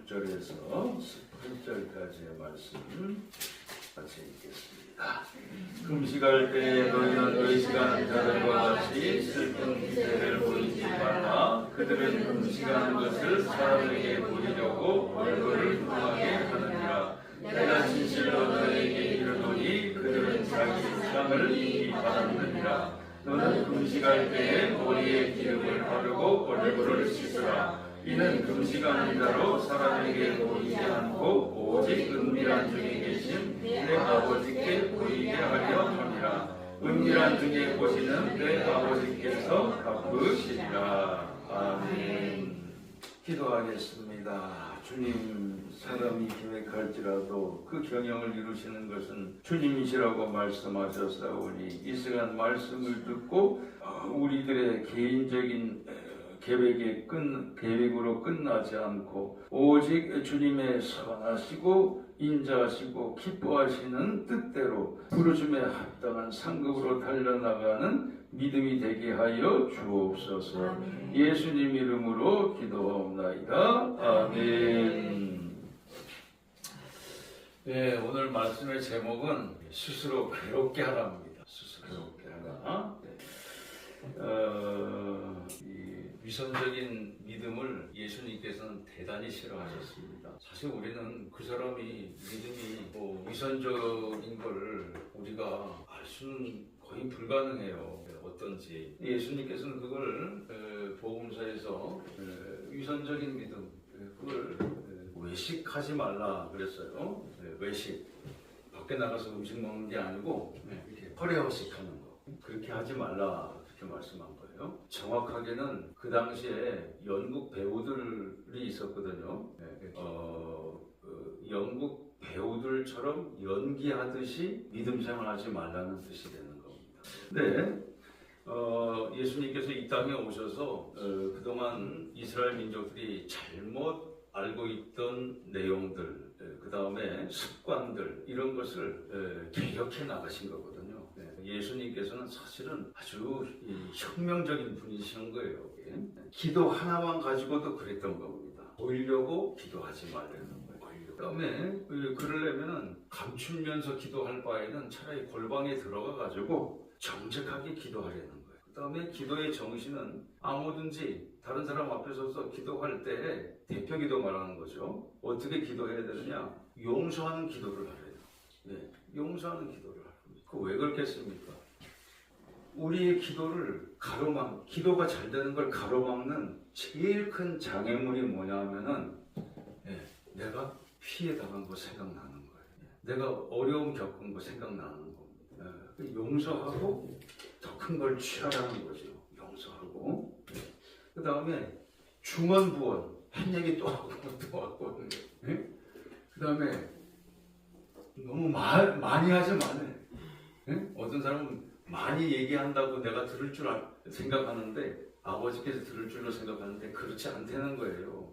6절에서 18절까지의 말씀 같이 읽겠습니다. 금식할 때에 너희는 의식하는 자들과 같이 슬픈 기세를 보이지 말라. 그들은 금식하는 것을 사람에게 보이려고 얼굴을 흉하게 하느니라. 내가 진실로 너희에게 이르노니 그들은 자기 상을 이미 받았느니라. 너는 금식할 때에 머리에 기름을 바르고 얼굴을 씻으라. 이는 금식하는 자로 사람에게 보이지 않고 오직 은밀한 중에 계신 내 아버지께 보이게 하려 함이라. 은밀한 중에 보시는 내 아버지께서 갚으시리라. 아멘. 기도하겠습니다. 주님, 사람이 계획할지라도 그 경영을 이루시는 것은 주님이시라고 말씀하셨사오니 이 시간 말씀을 듣고 우리들의 개인적인 계획으로 끝나지 않고 오직 주님의 선하시고 인자하시고 기뻐하시는 뜻대로 부르심에 합당한 상급으로 달려나가는 믿음이 되게 하여 주옵소서. 아멘. 예수님 이름으로 기도하옵나이다. 아멘. 네, 오늘 말씀의 제목은 스스로 괴롭게 하라입니다. 스스로 괴롭게 하라. 이 위선적인 믿음을 예수님께서는 대단히 싫어하셨습니다. 사실 우리는 그 사람이 믿음이 위선적인 걸 우리가 알 수는 거의 불가능해요. 어떤지. 예수님께서는 그걸 복음서에서 위선적인 믿음, 그걸 외식하지 말라 그랬어요. 외식. 밖에 나가서 음식 먹는 게 아니고 이렇게 허례허식하는 거. 그렇게 하지 말라. 그렇게 말씀한 거예요. 정확하게는 그 당시에 연극 배우들이 있었거든요. 연극 배우들처럼 연기하듯이 믿음 생활하지 말라는 뜻이 되는 겁니다. 네. 예수님께서 이 땅에 오셔서 그동안 이스라엘 민족들이 잘못 알고 있던 내용들, 그 다음에 습관들, 이런 것을 개혁해 나가신 거거든요. 예수님께서는 사실은 아주 혁명적인 분이신 거예요. 기도 하나만 가지고도 그랬던 겁니다. 보이려고 기도하지 말라는 거예요. 그 다음에 그러려면 감추면서 기도할 바에는 차라리 골방에 들어가 가지고 정직하게 기도하려는 거예요. 그 다음에 기도의 정신은 아무든지 다른 사람 앞에 서서 기도할 때 대표 기도 말하는 거죠. 어떻게 기도해야 되느냐? 용서하는 기도를 하래요. 네, 용서하는 기도를 하래요. 왜 그렇겠습니까? 우리의 기도를 기도가 잘 되는 걸 가로막는 제일 큰 장애물이 뭐냐 하면은 내가 피해 당한 거 생각나는 거예요. 내가 어려움 겪은 거 생각나는 겁니다. 용서하고 더 큰 걸 취하라는 거죠. 용서하고. 그 다음에 중언부언. 한 얘기 또 하고 또 하고. 그 다음에 너무 많이 하지 마네. 어떤 사람은 많이 얘기한다고 내가 들을 줄 생각하는데 아버지께서 들을 줄로 생각하는데 그렇지 않다는 거예요.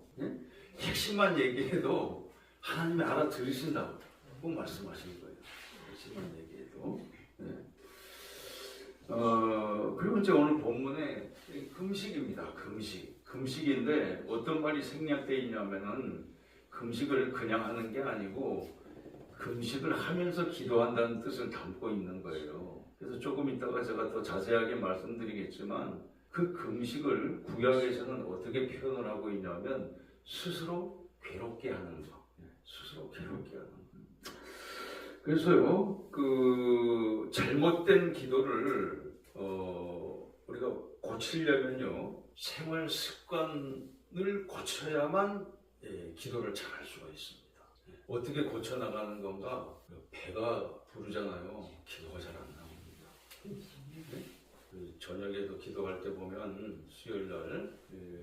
핵심만 얘기해도 하나님이 알아들으신다고 말씀하신 거예요. 핵심만 얘기해도. 그리고 이제 오늘 본문에 금식입니다. 금식인데 어떤 말이 생략되어 있냐면은 금식을 그냥 하는 게 아니고 금식을 하면서 기도한다는 뜻을 담고 있는 거예요. 그래서 조금 이따가 제가 더 자세하게 말씀드리겠지만 그 금식을 구약에서는 어떻게 표현을 하고 있냐면 스스로 괴롭게 하는 거. 스스로 괴롭게 하는 거. 그래서요, 그 잘못된 기도를 우리가 고치려면요, 생활 습관을 고쳐야만 기도를 잘할 수가 있습니다. 어떻게 고쳐나가는 건가? 배가 부르잖아요. 기도가 잘 안 나옵니다. 저녁에도 기도할 때 보면 수요일날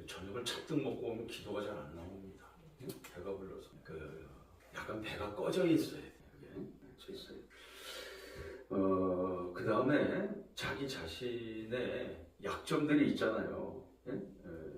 저녁을 잔뜩 먹고 오면 기도가 잘 안 나옵니다. 배가 불러서 약간 배가 꺼져 있어요. 그 다음에 자기 자신의 약점들이 있잖아요.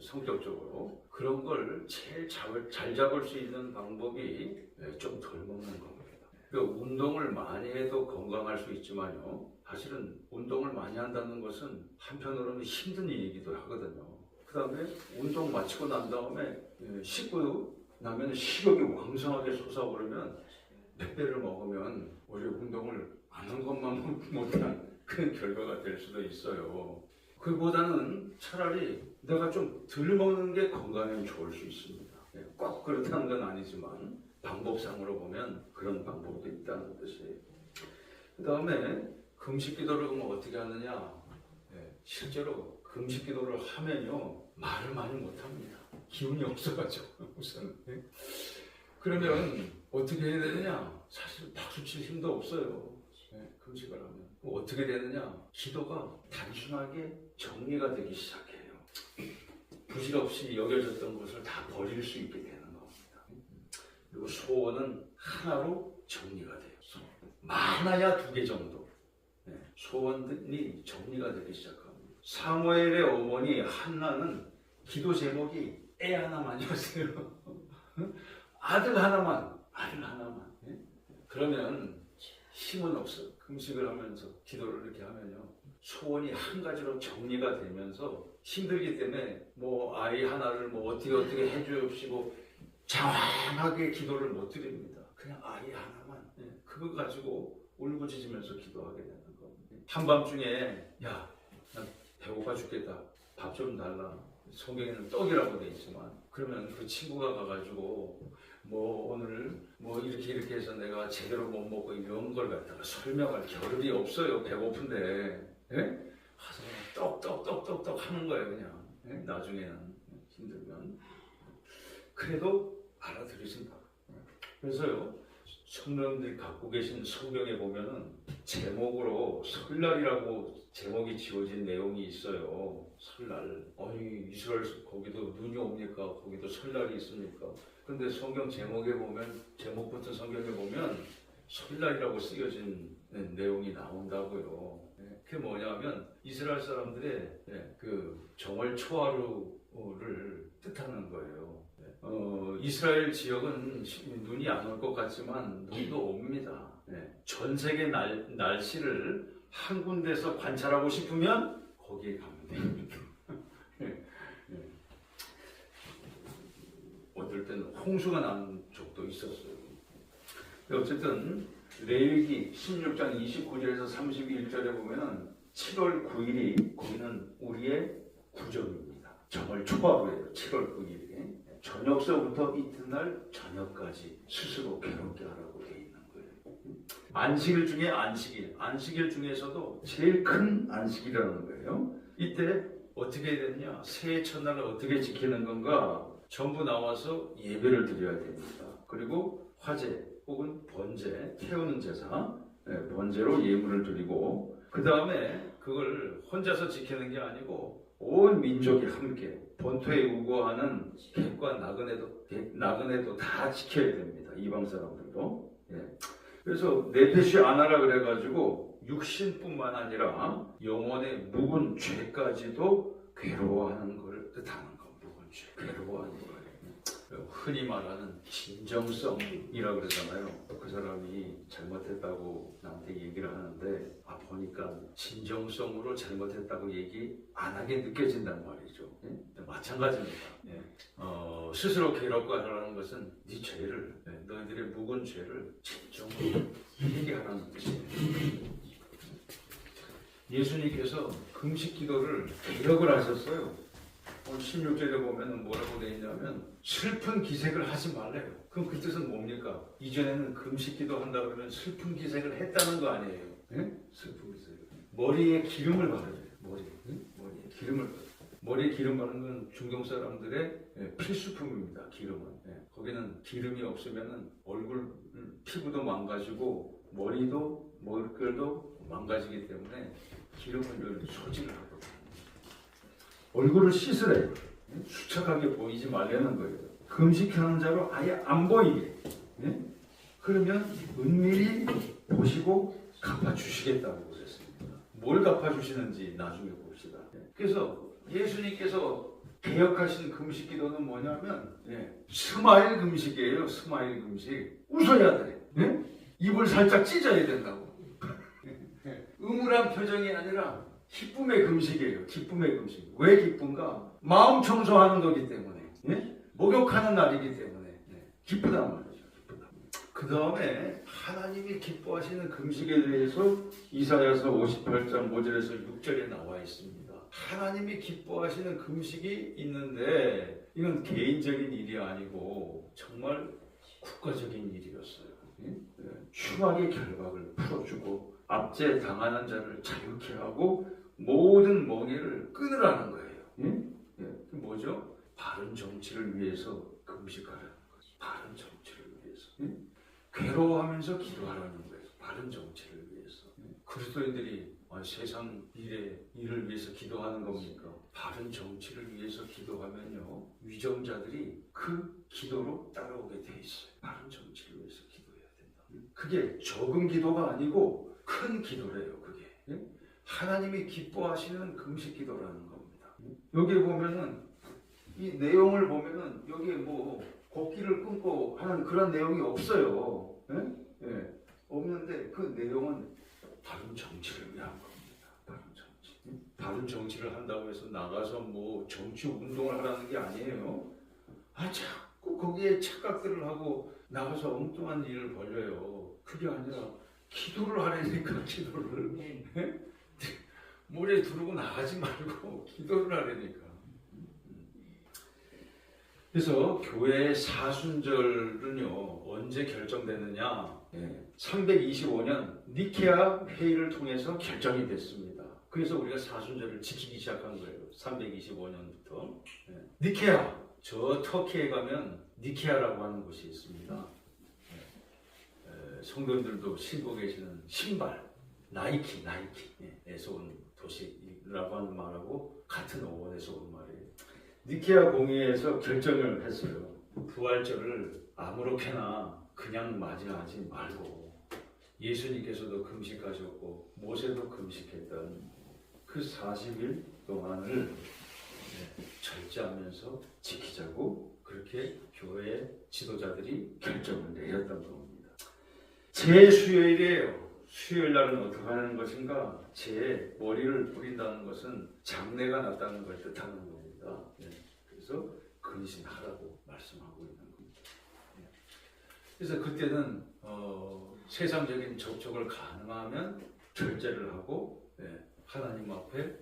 성격적으로 그런 걸 제일 잘 잡을 수 있는 방법이 좀 덜 먹는 겁니다. 그러니까 운동을 많이 해도 건강할 수 있지만요, 사실은 운동을 많이 한다는 것은 한편으로는 힘든 일이기도 하거든요. 그 다음에 운동 마치고 난 다음에 씻고 나면 식욕이 왕성하게 솟아오르면 몇 배를 먹으면 우리 운동을 안 한 것만 못한 그런 결과가 될 수도 있어요. 그보다는 차라리 내가 좀 덜 먹는 게 건강에 좋을 수 있습니다. 꼭 그렇다는 건 아니지만 방법상으로 보면 그런 방법도 있다는 뜻이에요. 그 다음에 금식 기도를 그럼 어떻게 하느냐? 실제로 금식 기도를 하면요 말을 많이 못합니다. 기운이 없어가지고 우선. 그러면 어떻게 해야 되느냐? 사실 박수 칠 힘도 없어요. 금식을 하면 어떻게 되느냐? 기도가 단순하게 정리가 되기 시작해요. 부질없이 여겨졌던 것을 다 버릴 수 있게 되는 겁니다. 그리고 소원은 하나로 정리가 돼요. 많아야 2개 정도. 소원이 정리가 되기 시작합니다. 사무엘의 어머니 한나는 기도 제목이 애 하나만이었어요. 아들 하나만. 그러면 힘은 없어. 금식을 하면서 기도를 이렇게 하면요 소원이 한 가지로 정리가 되면서 힘들기 때문에 뭐 아이 하나를 뭐 어떻게 해주시고 장황하게 기도를 못 드립니다. 그냥 아이 하나만 그거 가지고 울부짖으면서 기도하게 되는 겁니다. 한밤중에 야, 나 배고파 죽겠다. 밥 좀 달라. 성경에는 떡이라고 돼 있지만 그러면 그 친구가 가가지고 뭐 오늘 뭐 이렇게 해서 내가 제대로 못 먹고 이런 걸 갖다가 설명할 겨를이 없어요. 배고픈데 가서 떡 하는 거예요. 그냥 나중에는 힘들면 그래도 알아들으신다. 그래서요 성도님들이 갖고 계신 성경에 보면은 제목으로 설날이라고 제목이 지어진 내용이 있어요. 설날. 아니 이스라엘 거기도 눈이 옵니까? 거기도 설날이 있습니까? 근데 성경 제목에 보면 제목부터 성경에 보면 설날이라고 쓰여진 내용이 나온다고요. 그게 뭐냐면 이스라엘 사람들의 그 정월 초하루를 뜻하는 거예요. 이스라엘 지역은 눈이 안 올 것 같지만 눈도 옵니다. 전 세계 날씨를 한 군데서 관찰하고 싶으면 거기에 가면 됩니다. 어떨 때는 홍수가 난 적도 있었어요. 어쨌든 레위기 16장 29절에서 31절에 보면은 7월 9일이 거기는 우리의 구정입니다. 정월 초하루예요. 7월 9일이. 저녁서부터 이튿날 저녁까지 스스로 괴롭게 하라고 되어 있는 거예요. 안식일 중에 안식일 중에서도 제일 큰 안식일이라는 거예요. 이때 어떻게 해야 되느냐? 새해 첫날을 어떻게 지키는 건가? 전부 나와서 예배를 드려야 됩니다. 그리고 화제 혹은 번제, 태우는 제사, 번제로 예물을 드리고 그 다음에 그걸 혼자서 지키는 게 아니고 온 민족이 함께 본토에 우거하는 객과 나그네도 다 지켜야 됩니다. 이방 사람들도. 그래서 네페시 아나라 그래가지고 육신뿐만 아니라 영혼의 묵은 죄까지도 괴로워하는 걸 뜻하는 거. 묵은 죄, 괴로워하는 거예요. 흔히 말하는 진정성이라 그러잖아요. 그 사람이 잘못했다고 나한테 얘기를 하는데 보니까 진정성으로 잘못했다고 얘기 안 하게 느껴진단 말이죠. 마찬가지입니다. 스스로 괴롭고 하라는 것은 네 죄를, 너희들의 묵은 죄를 진정으로 얘기하라는 뜻이에요. 예수님께서 금식 기도를 개혁을 하셨어요. 16절에 보면 뭐라고 되어 있냐면 슬픈 기색을 하지 말래요. 그럼 그 뜻은 뭡니까? 이전에는 금식 기도 한다 그러면 슬픈 기색을 했다는 거 아니에요? 슬픈 기색. 머리에 기름을 바르래요. 머리에 기름을 바르래요. 머리에 기름 바르는 건 중동 사람들의 필수품입니다. 기름은. 거기는 기름이 없으면 얼굴 피부도 망가지고 머리도 머릿결도 망가지기 때문에 기름을 소지를 하거든요. 얼굴을 씻으래. 수척하게 보이지 말라는 거예요. 금식하는 자로 아예 안 보이게. 그러면 은밀히 보시고 갚아주시겠다고 그랬습니다. 뭘 갚아주시는지 나중에 봅시다. 그래서 예수님께서 개혁하신 금식 기도는 뭐냐면 스마일 금식이에요. 스마일 금식. 웃어야 돼. 입을 살짝 찢어야 된다고. 음울한 표정이 아니라 기쁨의 금식이에요. 기쁨의 금식. 왜 기쁜가? 마음 청소하는 거기 때문에. 목욕하는 날이기 때문에. 기쁘다 말이죠. 기쁘다. 그 다음에 하나님이 기뻐하시는 금식에 대해서 이사야서 58장 5절에서 6절에 나와 있습니다. 하나님이 기뻐하시는 금식이 있는데 이건 개인적인 일이 아니고 정말 국가적인 일이었어요. 흉악의 결박을 풀어주고 압제 당하는 자를 자유케 하고 모든 멍에를 끊으라는 거예요. 그 뭐죠? 바른 정치를 위해서 금식하라는 거죠. 바른 정치를 위해서. 괴로워하면서 기도하라는 거예요. 바른 정치를 위해서. 그리스도인들이 세상 일을 위해서 기도하는 겁니까? 바른 정치를 위해서 기도하면요, 위정자들이 그 기도로 따라오게 돼 있어요. 바른 정치를 위해서 기도해야 된다. 그게 적은 기도가 아니고 큰 기도래요. 그게 하나님이 기뻐하시는 금식 기도라는 겁니다. 여기 보면은 이 내용을 보면은 여기에 뭐 곡기를 끊고 하는 그런 내용이 없어요. 없는데 그 내용은 바른 정치를 위한 겁니다. 바른 정치. 바른 정치를 한다고 해서 나가서 뭐 정치 운동을 하라는 게 아니에요. 자꾸 거기에 착각들을 하고 나가서 엉뚱한 일을 벌려요. 그게 아니라 기도를 하라니까. 기도를 모래 두르고 나가지 말고 기도를 하라니까. 그래서 교회의 사순절은요 언제 결정됐느냐? 325년 니케아 회의를 통해서 결정이 됐습니다. 그래서 우리가 사순절을 지키기 시작한 거예요. 325년부터. 니케아, 저 터키에 가면 니케아라고 하는 곳이 있습니다. 성도님들도 신고 계시는 신발, 나이키에서 온 도시라고 하는 말하고 같은 어원에서 온 말이에요. 니케아 공의회에서 결정을 했어요. 부활절을 아무렇게나 그냥 맞이하지 말고 예수님께서도 금식하셨고 모세도 금식했던 그 40일 동안을 절제하면서 지키자고 그렇게 교회 지도자들이 결정을 내렸던 겁니다. 제 수요일이에요. 수요일 날은 어떻게 하는 것인가? 제 머리를 뿌린다는 것은 장래가 났다는 걸 뜻하는 겁니다. 그래서 근신하라고 말씀하고 있는 겁니다. 그래서 그때는 세상적인 접촉을 가능하면 절제를 하고 하나님 앞에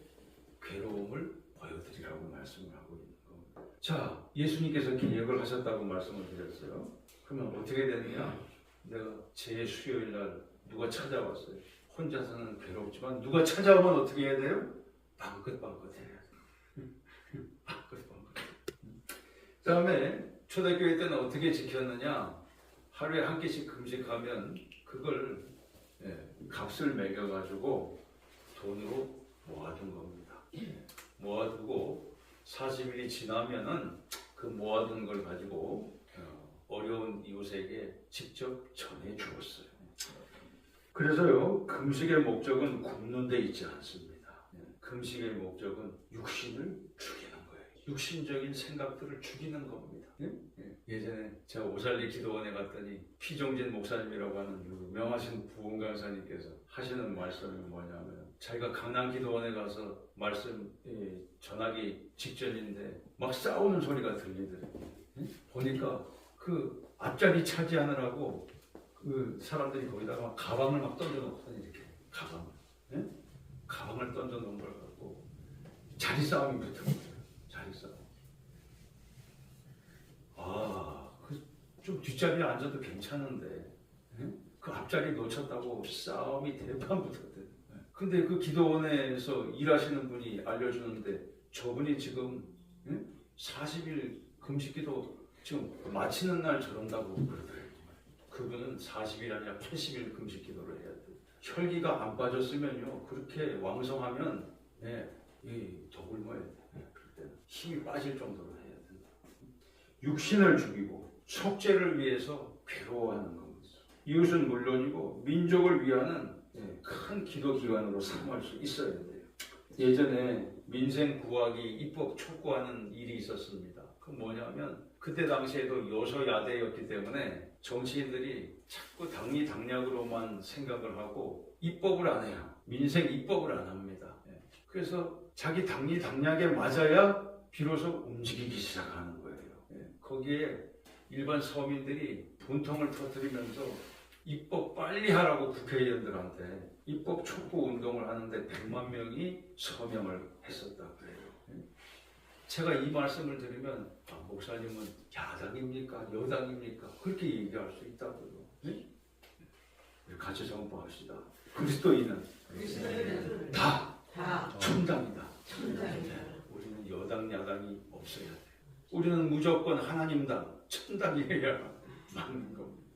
괴로움을 보여드리라고 말씀을 하고 있는 겁니다. 자, 예수님께서 계획을 하셨다고 말씀을 드렸어요. 그러면 어떻게 되느냐? 내가 제 수요일 날 누가 찾아왔어요. 혼자서는 괴롭지만 누가 찾아오면 어떻게 해야 돼요? 방긋방긋 해야 돼요. 방긋방긋. 그 다음에 초대교회 때는 어떻게 지켰느냐? 하루에 한 끼씩 금식하면 그걸 값을 매겨가지고 돈으로 모아둔 겁니다. 모아두고 40일이 지나면은 그 모아둔 걸 가지고 어려운 이웃에게 직접 전해 주었어요. 그래서요, 금식의 목적은 굶는 데 있지 않습니다. 금식의 목적은 육신을 죽이는 거예요. 육신적인 생각들을 죽이는 겁니다. 예전에 제가 오살리 기도원에 갔더니 피종진 목사님이라고 하는 유명하신 부흥 강사님께서 하시는 말씀이 뭐냐면 자기가 강남 기도원에 가서 말씀 전하기 직전인데 막 싸우는 소리가 들리더라고요. 보니까 그 앞자리 차지하느라고 그 사람들이 거기다가 막 가방을 막 던져놓고 이렇게 가방을 던져놓은 걸 갖고 자리 싸움이 붙은 거예요. 자리 싸움. 좀 뒷자리에 앉아도 괜찮은데 그 앞자리 놓쳤다고 싸움이 대판 붙었대요. 근데 그 기도원에서 일하시는 분이 알려주는데 저분이 지금 40일 금식기도 지금 마치는 날 저런다고 그러더라고요. 그분은 40일 아니라 80일 금식기도를 해야 돼요. 혈기가 안 빠졌으면요 그렇게 왕성하면 더 굶어야 돼. 그럴 때는 힘이 빠질 정도로 해야 된다. 육신을 죽이고 속죄를 위해서 괴로워하는 겁니다. 이웃은 물론이고 민족을 위하는 큰 기도 기관으로 사모할 수 있어야 돼요. 예전에 민생 구하기 입법 촉구하는 일이 있었습니다. 그 뭐냐면 그때 당시에도 여소야대였기 때문에 정치인들이 자꾸 당리당략으로만 생각을 하고 입법을 안 해요. 민생 입법을 안 합니다. 그래서 자기 당리당략에 맞아야 비로소 움직이기 시작하는 거예요. 거기에 일반 서민들이 분통을 터뜨리면서 입법 빨리 하라고 국회의원들한테 입법 촉구 운동을 하는데 100만 명이 서명을 했었다고 그래요. 제가 이 말씀을 드리면 목사님은 야당입니까? 여당입니까? 그렇게 얘기할 수 있다고요. 네? 같이 선포합시다. 그리스도인은 다 천당이다. 우리는 여당 야당이 없어야 돼. 우리는 무조건 하나님당 천당이어야 맞는 겁니다.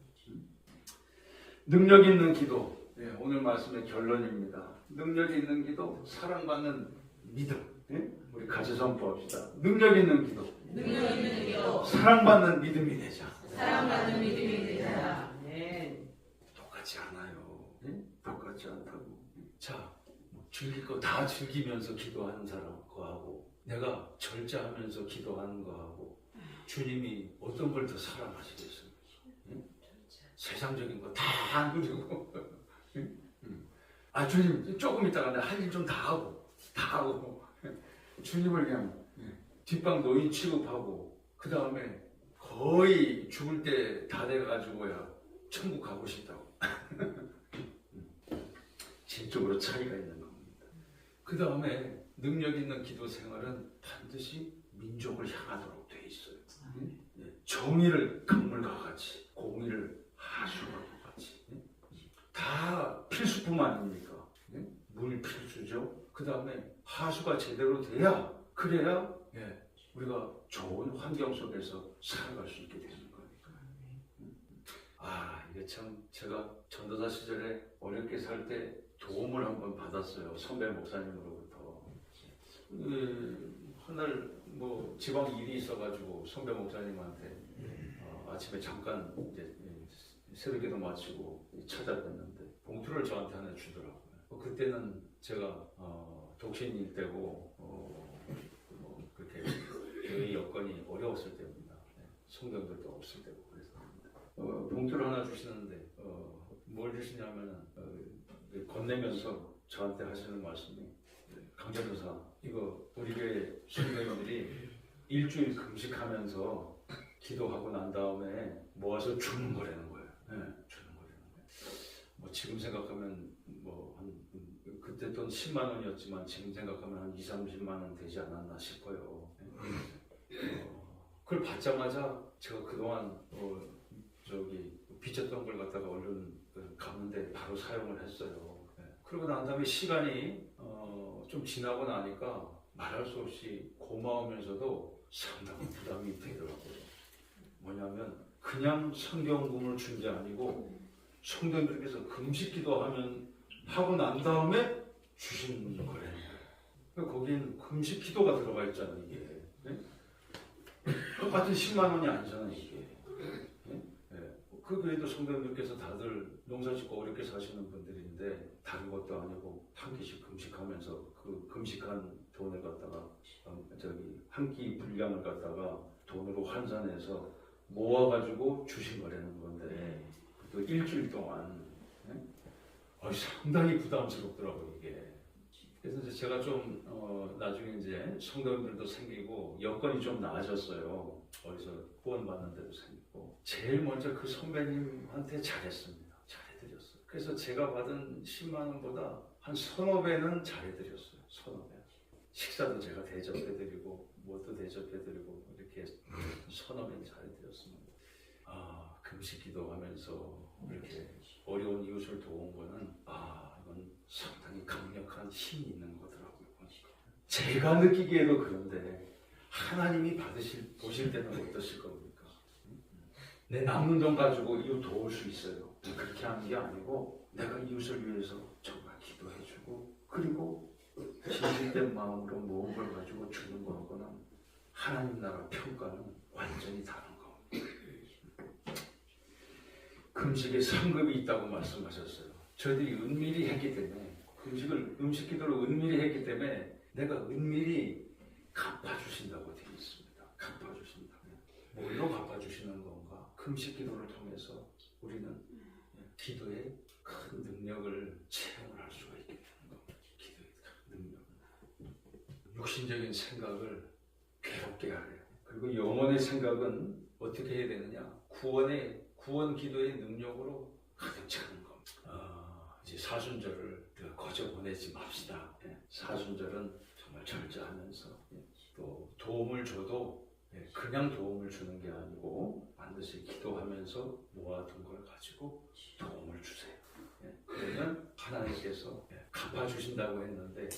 능력 있는 기도. 네, 오늘 말씀의 결론입니다. 능력 있는 기도, 사랑받는 믿음. 네? 우리 같이 선포합시다. 능력 있는 기도. 능력 있는 기도. 사랑받는 믿음이 되자. 사랑받는 믿음이 되자. 네. 똑같지 않아요. 네? 똑같지 않다고. 자, 즐길 거 다 즐기면서 기도하는 사람 거하고 내가 절제하면서 기도하는 거하고 주님이 어떤 걸 더 사랑하시겠어요? 네? 세상적인 거 다 누리고 주님 조금 있다가 내가 할 일 좀 다 하고 주님을 그냥 뒷방 노인 취급하고 그 다음에 거의 죽을 때 다 돼가지고야 천국 가고 싶다고. 질적으로 차이가 있는 겁니다. 그 다음에 능력 있는 기도 생활은 반드시 민족을 향하도록 돼 있어요. 정의를 강물과 같이, 공의를 하수와 같이. 다 필수품 아닙니까? 물 필수죠. 그 다음에 하수가 제대로 돼야, 그래야 우리가 좋은 환경 속에서 살아갈 수 있게 되는 거니까. 이게 참 제가 전도사 시절에 어렵게 살 때 도움을 한번 받았어요. 선배 목사님으로부터. 한날 뭐 지방 일이 있어가지고 선배 목사님한테 아침에 잠깐 이제 새벽기도 마치고 찾아뵀는데 봉투를 저한테 하나 주더라고요. 그때는 제가 독신일 때고 그렇게 교회 여건이 어려웠을 때입니다. 성경들도 없을 때고 그래서 봉투를 하나 주시는데 뭘 주시냐면은 건네면서 저한테 하시는 말씀이 강전도사 이거 우리 교회 성도님들이 일주일 금식하면서 기도하고 난 다음에 모아서 주는 거라는 거예요. 주는 거라는 거예요. 뭐 지금 생각하면 뭐 한 그때 돈 10만 원이었지만 지금 생각하면 한 2, 30만 원 되지 않았나 싶어요. 그걸 받자마자 제가 그동안 빚졌던 걸 갖다가 얼른 갚는데 바로 사용을 했어요. 그러고 난 다음에 시간이 좀 지나고 나니까 말할 수 없이 고마우면서도 상당히 부담이 되더라고요. 뭐냐면 그냥 성경금을 준 게 아니고 성도님들께서 금식 하고 난 다음에 주신 거래요. 거긴 금식 기도가 들어가 있잖아요. 이게 똑같은 10만 원이 아니잖아요. 이게 그 교회도 성도님들께서 다들 농사짓고 어렵게 사시는 분들인데 다른 것도 아니고 한 끼씩 금식하면서 그 금식한 돈을 갖다가 한 끼 분량을 갖다가 돈으로 환산해서 모아가지고 주신 거라는 건데 또 일주일 동안 상당히 부담스럽더라고요 이게. 그래서 이제 제가 좀 나중에 이제 성도님들도 생기고 여건이 좀 나아졌어요. 어디서 후원받는 데도 생기고 제일 먼저 그 선배님한테 잘했습니다. 잘해드렸어요. 그래서 제가 받은 10만 원보다 한 서너 배는 잘해드렸어요. 서너 배. 식사도 제가 대접해드리고 뭣도 대접해드리고 이렇게 서너 배는 잘해드렸습니다. 금식 기도하면서 이렇게 어려운 이웃을 도운 거는 이건 상당히 강력한 힘이 있는 거더라고요. 제가 느끼기에도 그런데 하나님이 보실 때는 어떠실 겁니까? 내 남는 돈 가지고 이웃 도울 수 있어요. 그렇게 하는 게 아니고 내가 이웃을 위해서 정말 기도해주고 그리고 진실된 마음으로 모은 걸 가지고 주는 거하고는 하나님 나라 평가는 완전히 다른 겁니다. 금식에 상급이 있다고 말씀하셨어요. 저희들이 은밀히 했기 때문에 음식 기도를 은밀히 했기 때문에 내가 은밀히 갚아주신다고 되어 있습니다. 갚아주신다. 뭘로 갚아주시는 건가? 금식 기도를 통해서 우리는 기도의 큰 능력을 체험을 할 수가 있게 되는 겁니다. 기도의 큰 능력. 육신적인 생각을 괴롭게 하래요. 그리고 영혼의 생각은 어떻게 해야 되느냐? 구원 기도의 능력으로 가득 차는 겁니다. 이제 사순절을 거저 보내지 맙시다. 사순절은 정말 절제하면서 또 도움을 줘도 그냥 도움을 주는 게 아니고 반드시 기도하면서 모아둔 걸 가지고 도움을 주세요. 그러면 하나님께서 갚아주신다고 했는데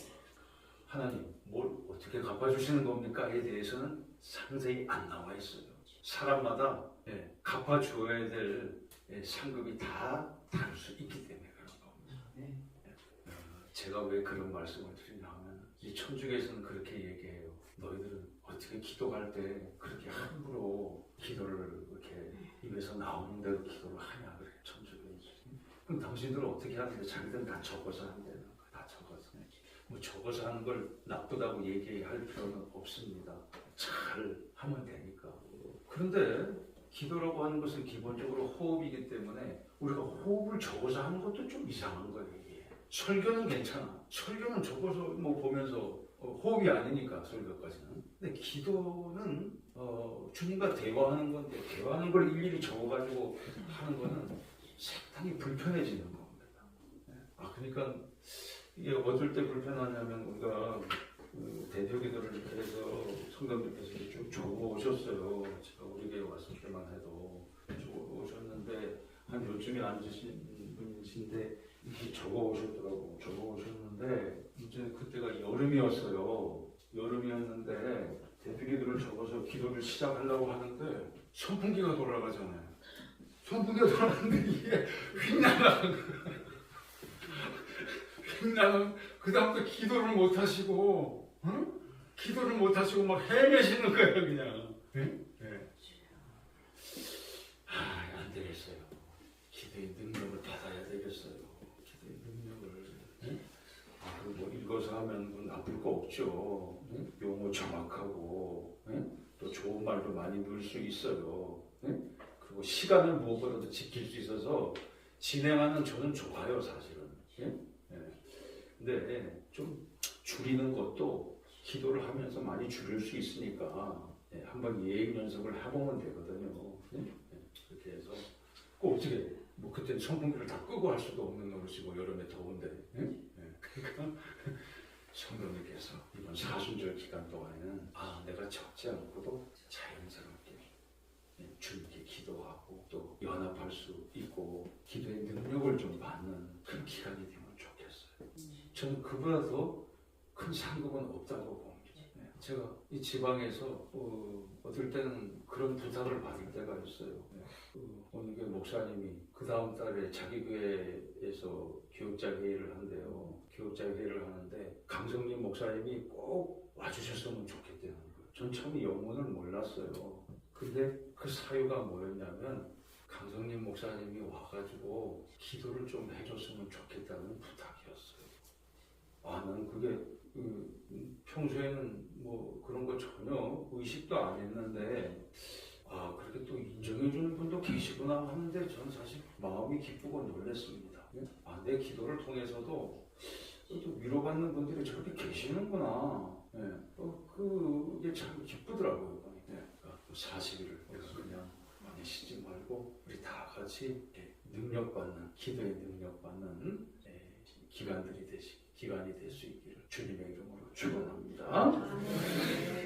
하나님 뭘 어떻게 갚아주시는 겁니까?에 대해서는 상세히 안 나와 있어요. 사람마다 갚아줘야 될 상급이 다 다를 수 있기 때문에 그런 겁니다. 제가 왜 그런 말씀을 드리냐 하면 이 천주교에서는 그렇게 얘기해요. 너희들은 어떻게 기도할 때 그렇게 함부로 기도를 이렇게 입에서 나오는 대로 기도를 하냐 그래요. 천주교에서. 그럼 당신들은 어떻게 하는데 자기들은 다 적어서 한대요. 다 적어서. 뭐 적어서 하는 걸 나쁘다고 얘기할 필요는 없습니다. 잘 하면 되니까. 그런데 기도라고 하는 것은 기본적으로 호흡이기 때문에 우리가 호흡을 적어서 하는 것도 좀 이상한 거예요. 이게. 설교는 괜찮아. 설교는 적어서 뭐 보면서 호흡이 아니니까 설교까지는. 근데 기도는 주님과 대화하는 건데 대화하는 걸 일일이 적어가지고 하는 거는 상당히 불편해지는 겁니다. 그러니까 이게 어떨 때 불편하냐면 우리가 대표기도를 이렇게 해서 성도님께서 쭉 적어오셨어요. 제가 우리 교회 왔을 때만 해도 적어오셨는데 한 요즘에 앉으신 분이신데 이렇게 적어오셨더라고. 적어오셨는데 이제 그때가 여름이었어요. 여름이었는데 대표기도를 적어서 기도를 시작하려고 하는데 선풍기가 돌아가잖아요. 선풍기가 돌아가는데 이게 휙 날아가는 거예요. 휙 나가면 그 다음부터 기도를 못 하시고 기도를 못 하시고 막 헤매시는 거예요 그냥. 안 되겠어요. 기도의 능력을 받아야 되겠어요. 기도의 능력을. 그리고 뭐 읽어서 하면 뭐 나쁠 거 없죠. 용어 정확하고 또 좋은 말도 많이 넣을 수 있어요. 그리고 시간을 무엇보다도 지킬 수 있어서 진행하는 저는 좋아요 사실은. 근데 좀 줄이는 것도 기도를 하면서 많이 줄일 수 있으니까 한번 예행 연습을 해보면 되거든요. 그렇게 해서 꼭 어떻게 뭐 그때 선풍기를 다 끄고 할 수도 없는 노릇이고 여름에 더운데 그러니까 성도님께서 이번 사순절 기간 동안에는 내가 적지 않고도 자연스럽게 주님께 기도하고 또 연합할 수 있고 기도의 능력을 좀 받는 그런 기간이 되면 좋겠어요. 저는 그보다 더 큰 상급은 없다고 봅니다. 제가 이 지방에서 어떨 때는 그런 부탁을 받을 때가 있어요. 어느 교회 목사님이 그 다음 달에 자기 교회에서 교육자 회의를 한대요. 교육자 회의를 하는데 강성민 목사님이 꼭 와주셨으면 좋겠다는 거예요. 전 처음에 영문을 몰랐어요. 근데 그 사유가 뭐였냐면 강성민 목사님이 와가지고 기도를 좀 해줬으면 좋겠다는 부탁이었어요. 나는 그게 평소에는 뭐 그런 거 전혀 의식도 안 했는데 그렇게 또 인정해주는 분도 계시구나 하는데 저는 사실 마음이 기쁘고 놀랐습니다. 내 기도를 통해서도 또 위로받는 분들이 저렇게 계시는구나. 그게 참 기쁘더라고요. 40일을 우리가 그냥 많이 쉬지 말고 우리 다 같이 능력받는 기도의 능력받는 기간이 될 수 있기를 주님의 이름으로 축원합니다.